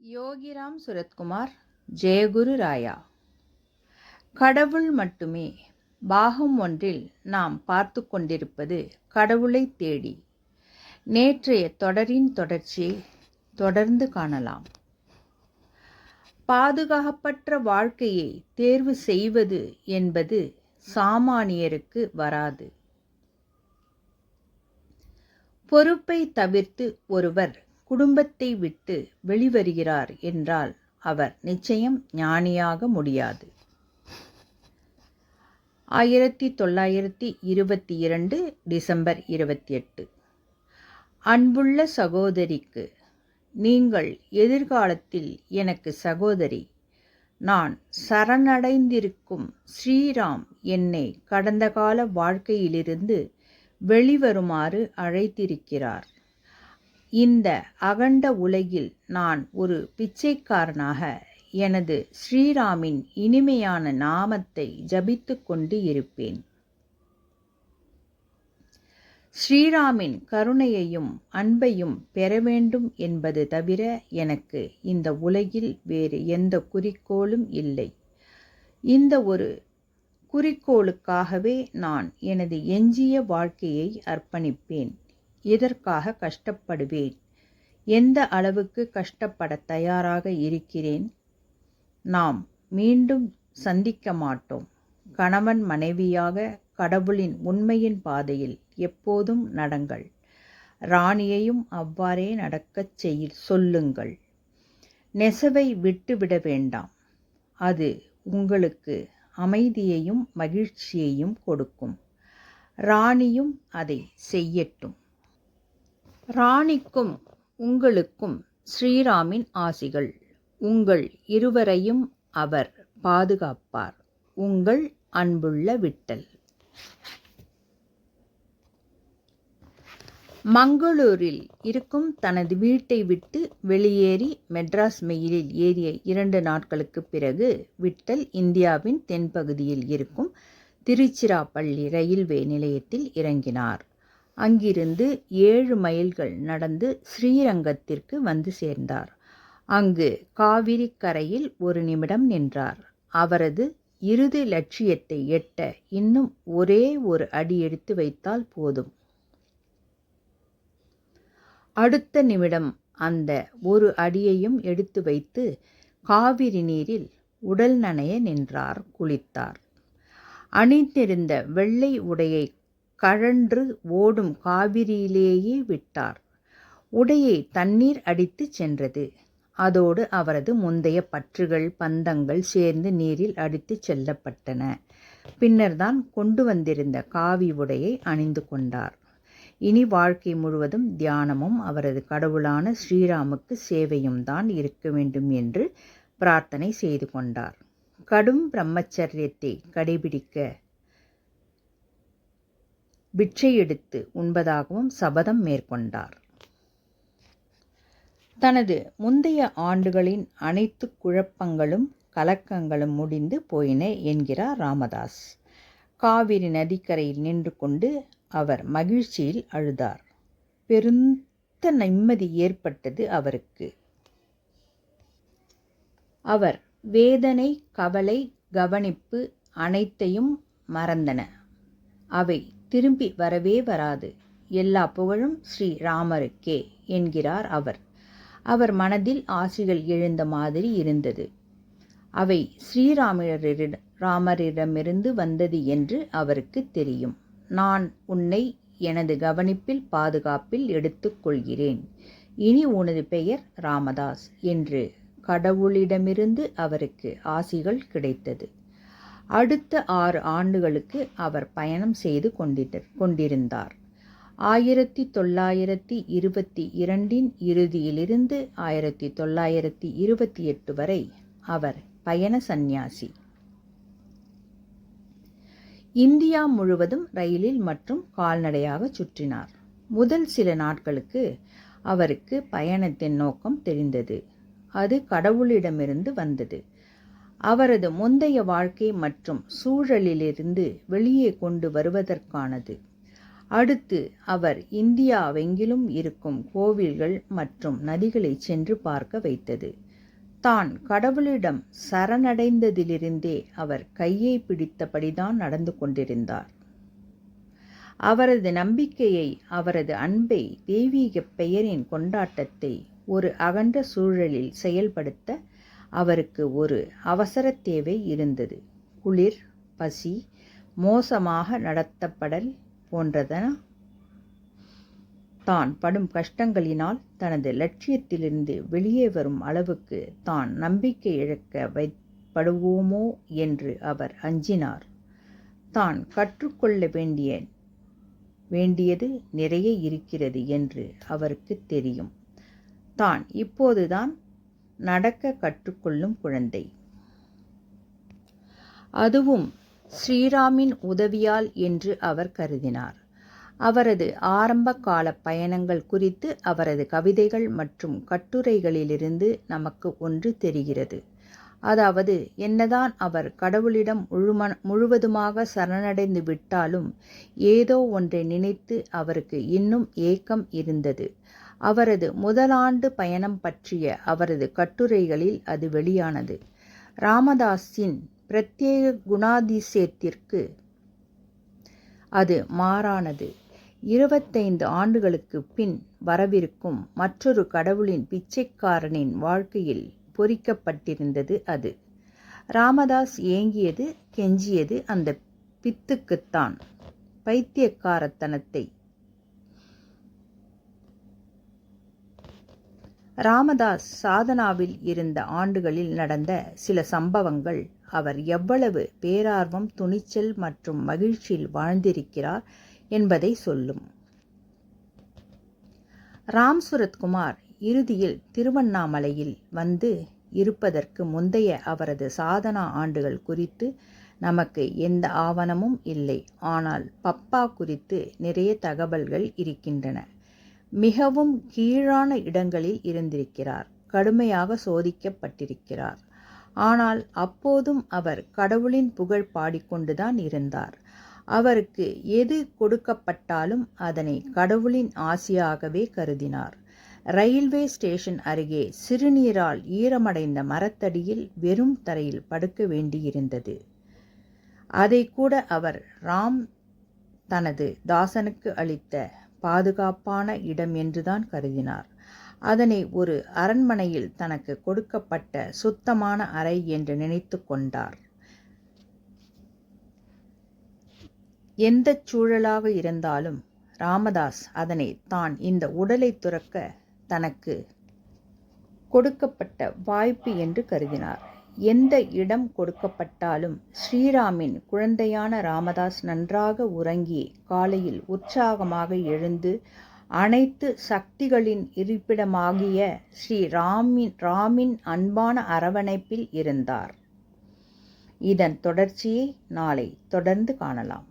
யோகிராம் சுரத்குமார், ஜெயகுரு ராயா. கடவுள் மட்டுமே. பாகம் 1 நாம் பார்த்து கொண்டிருப்பது கடவுளை தேடி. நேற்றைய தொடரின் தொடர்ச்சியை தொடர்ந்து காணலாம். பாதுகாப்பற்ற வாழ்க்கையை தேர்வு செய்வது என்பது சாமானியருக்கு வராது. பொறுப்பை தவிர்த்து ஒருவர் குடும்பத்தை விட்டு வெளிவருகிறார் என்றால் அவர் நிச்சயம் ஞானியாக முடியாது. 1922 டிசம்பர் 28. அன்புள்ள சகோதரிக்கு, நீங்கள் எதிர்காலத்தில் எனக்கு சகோதரி. நான் சரணடைந்திருக்கும் ஸ்ரீராம் என்னை கடந்த கால வாழ்க்கையிலிருந்து வெளிவருமாறு அழைத்திருக்கிறார். இந்த அகண்ட உலகில் நான் ஒரு பிச்சைக்காரனாக எனது ஸ்ரீராமின் இனிமையான நாமத்தை ஜபித்து கொண்டு இருப்பேன். ஸ்ரீராமின் கருணையையும் அன்பையும் பெற வேண்டும் என்பது தவிர எனக்கு இந்த உலகில் வேறு எந்த குறிக்கோளும் இல்லை. இந்த ஒரு குறிக்கோளுக்காகவே நான் எனது எஞ்சிய வாழ்க்கையை அர்ப்பணிப்பேன். இதற்காக கஷ்டப்படுவேன். எந்த அளவுக்கு கஷ்டப்பட தயாராக இருக்கிறேன். நாம் மீண்டும் சந்திக்க மாட்டோம். கணவன் மனைவியாக கடவுளின் உண்மையின் பாதையில் எப்போதும் நடங்கள். ராணியையும் அவ்வாறே நடக்கச் சொல்லுங்கள். நெசவை விட்டுவிட வேண்டாம். அது உங்களுக்கு அமைதியையும் மகிழ்ச்சியையும் கொடுக்கும். ராணியும் அதை செய்யட்டும். ராணிக்கும் உங்களுக்கும் ஸ்ரீராமின் ஆசிகள். உங்கள் இருவரையும் அவர் பாதுகாப்பார். உங்கள் அன்புள்ள விட்டல். மங்களூரில் இருக்கும் தனது வீட்டை விட்டு வெளியேறி மெட்ராஸ் மெயிலில் ஏறிய 2 நாட்களுக்கு பிறகு விட்டல் இந்தியாவின் தென்பகுதியில் இருக்கும் திருச்சிராப்பள்ளி ரயில்வே நிலையத்தில் இறங்கினார். அங்கிருந்து 7 மைல்கள் நடந்து ஸ்ரீரங்கத்திற்கு வந்து சேர்ந்தார். அங்கு காவிரி கரையில் ஒரு நிமிடம் நின்றார். அவரது இறுதி லட்சியத்தை எட்ட இன்னும் ஒரே ஒரு அடி எடுத்து வைத்தால் போதும். அடுத்த நிமிடம் அந்த ஒரு அடியையும் எடுத்து வைத்து காவிரி நீரில் உடல் நனைய நின்றார். குளித்தார். அணிந்திருந்த வெள்ளை உடையை கழன்று ஓடும் காவிரியிலேயே விட்டார். உடையை தண்ணீர் அடித்து சென்றது. அதோடு அவரது முந்தைய பற்றுகள் பந்தங்கள் சேர்ந்து நீரில் அடித்து செல்லப்பட்டன. பின்னர்தான் கொண்டு வந்திருந்த காவி உடையை அணிந்து கொண்டார். இனி வாழ்க்கை முழுவதும் தியானமும் அவரது கடவுளான ஸ்ரீராமுக்கு சேவையும் தான் இருக்க வேண்டும் என்று பிரார்த்தனை செய்து கொண்டார். கடும் பிரம்மச்சரியத்தை கடைபிடிக்க பிட்சை எடுத்து உண்பதாகவும் சபதம் மேற்கொண்டார். தனது முந்தைய ஆண்டுகளின் அனைத்து குழப்பங்களும் கலக்கங்களும் முடிந்து போயின என்கிறார் ராமதாஸ். காவிரி நதிக்கரையில் நின்று கொண்டு அவர் மகிழ்ச்சியில் அழுதார். பெருத்த நிம்மதி ஏற்பட்டது அவருக்கு. அவர் வேதனை, கவலை, கவனிப்பு அனைத்தையும் மறந்தன. அவை திரும்பி வரவே வராது. எல்லா புகழும் ஸ்ரீ ராமருக்கே என்கிறார் அவர். அவர் மனதில் ஆசைகள் எழுந்த மாதிரி இருந்தது. அவை ஸ்ரீராமரிடமிருந்து வந்தது என்று அவருக்கு தெரியும். நான் உன்னை எனது கவனிப்பில் பாதுகாப்பில் எடுத்துக் கொள்கிறேன். இனி உனது பெயர் ராமதாஸ் என்று கடவுளிடமிருந்து அவருக்கு ஆசிகள் கிடைத்தது. அடுத்த 6 ஆண்டுகளுக்கு அவர் பயணம் செய்து கொண்டிருந்தார். 1922 இறுதியிலிருந்து 1928 வரை அவர் பயண சந்நியாசி. இந்தியா முழுவதும் ரயிலில் மற்றும் கால்நடையாக சுற்றினார். முதல் சில நாட்களுக்கு அவருக்கு பயணத்தின் நோக்கம் தெரிந்தது. அது கடவுளிடமிருந்து வந்தது. அவரது முந்தைய வாழ்க்கை மற்றும் சூழலிலிருந்து வெளியே கொண்டு வருவதற்கானது. அடுத்து அவர் இந்தியாவெங்கிலும் இருக்கும் கோவில்கள் மற்றும் நதிகளை சென்று பார்க்க வைத்தது. தான் கடவுளிடம் சரணடைந்ததிலிருந்தே அவர் கையை பிடித்தபடிதான் நடந்து கொண்டிருந்தார். அவரது நம்பிக்கையை, அவரது அன்பை, தெய்வீக பெயரின் கொண்டாட்டத்தை ஒரு அகன்ற சூழலில் செயல்படுத்த அவருக்கு ஒரு அவசர தேவை இருந்தது. குளிர், பசி, மோசமாக நடத்தப்படல் போன்றதன தான் படும் கஷ்டங்களினால் தனது லட்சியத்திலிருந்து வெளியே வரும் அளவுக்கு தான் நம்பிக்கை இழக்க வைப்படுவோமோ என்று அவர் அஞ்சினார். தான் கற்றுக்கொள்ள வேண்டியது நிறைய இருக்கிறது என்று அவருக்கு தெரியும். தான் இப்போதுதான் நடக்க கற்றுக்கொள்ளும் குழந்தை. அதுவும் ஸ்ரீராமின் உதவியால் என்று அவர் கருதினார். அவரது ஆரம்ப கால பயணங்கள் குறித்து அவரது கவிதைகள் மற்றும் கட்டுரைகளிலிருந்து நமக்கு ஒன்று தெரிகிறது. அதாவது, என்னதான் அவர் கடவுளிடம் முழுவதுமாக சரணடைந்து விட்டாலும் ஏதோ ஒன்றை நினைத்து அவருக்கு இன்னும் ஏக்கம் இருந்தது. அவரது முதலாண்டு பயணம் பற்றிய அவரது கட்டுரைகளில் அது வெளியானது. ராமதாஸின் பிரத்யேக குணாதிசயத்திற்கு அது மாறானது. 25 ஆண்டுகளுக்கு பின் வரவிருக்கும் மற்றொரு கடவுளின் பிச்சைக்காரனின் வாழ்க்கையில் பொறிக்கப்பட்டிருந்தது அது. ராமதாஸ் ஏங்கியது, கெஞ்சியது அந்த பித்துக்குத்தான். பைத்தியக்காரத்தனத்தை. ராமதாஸ் சாதனாவில் இருந்த ஆண்டுகளில் நடந்த சில சம்பவங்கள் அவர் எவ்வளவு பேரார்வம், துணிச்சல் மற்றும் மகிழ்ச்சியில் வாழ்ந்திருக்கிறார் என்பதை சொல்லும். ராம் சுரத்குமார் இறுதியில் திருவண்ணாமலையில் வந்து இருப்பதற்கு முந்தைய அவரது சாதனா ஆண்டுகள் குறித்து நமக்கு எந்த ஆவணமும் இல்லை. ஆனால் பப்பா குறித்து நிறைய தகவல்கள் இருக்கின்றன. மிகவும் கீழான இடங்களில் இருந்திருக்கிறார். கடுமையாக சோதிக்கப்பட்டிருக்கிறார். ஆனால் அப்போதும் அவர் கடவுளின் புகழ் பாடிக்கொண்டுதான் இருந்தார். அவருக்கு எது கொடுக்கப்பட்டாலும் அதனை கடவுளின் ஆசியாகவே கருதினார். ரயில்வே ஸ்டேஷன் அருகே சிறுநீரால் ஈரமடைந்த மரத்தடியில் வெறும் தரையில் படுக்க வேண்டியிருந்தது. அதை கூட அவர் ராம் தனது தாசனுக்கு அளித்த பாதுகாப்பான இடம் என்றுதான் கருதினார். அதனை ஒரு அரண்மனையில் தனக்கு கொடுக்கப்பட்ட சுத்தமான அறை என்று நினைத்து கொண்டார். எந்த சூழலாக இருந்தாலும் ராமதாஸ் அதனை தான் இந்த உடலை துறக்க தனக்கு கொடுக்கப்பட்ட வாய்ப்பு என்று கருதினார். எந்த இடம் கொடுக்கப்பட்டாலும் ஸ்ரீராமின் குழந்தையான ராமதாஸ் நன்றாக உறங்கி காலையில் உற்சாகமாக எழுந்து அனைத்து சக்திகளின் இருப்பிடமாகிய ராமின் அன்பான அரவணைப்பில் இருந்தார். இதன் தொடர்ச்சியை நாளை தொடர்ந்து காணலாம்.